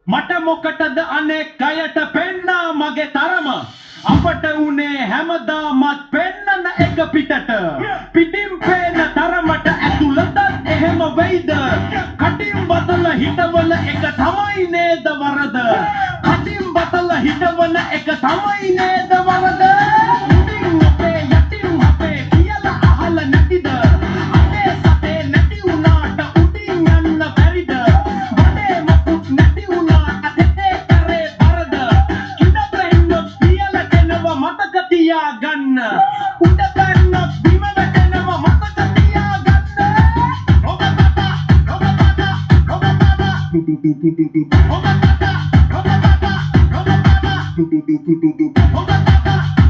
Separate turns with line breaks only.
මට මොකටද අනෙක් අයට පෙන්නා මගේ තරම අපට උනේ හැමදාමත් පෙන්නන එක පිටට පිටින් පේන තරමට ඇතුළතත් එහෙම වෙයිද කටින් බතල හිටවල එක තමයි නේද වරද කටින් බතල හිටවල එක තමයි නේද වරද උඩින් අපේ යටින් අපේ කියලා අහලා නැතිද අපේ සතේ නැති වුණාට උඩින් යන්න බැරිද වඩේ මොකුත් නැති වුණාට දෙතේ කරේ බරද ඉඩ බැන්නොත් කියලා දෙනවා මතක තියාගන්න උඩ බැන්නොත් බිම වැටෙනවා මතක තියාගන්න ඔබ බබා ඔබ බබා ඔබ බබා ඔබ බබා ඔබ බබා ඔබ බබා ඔබ බබා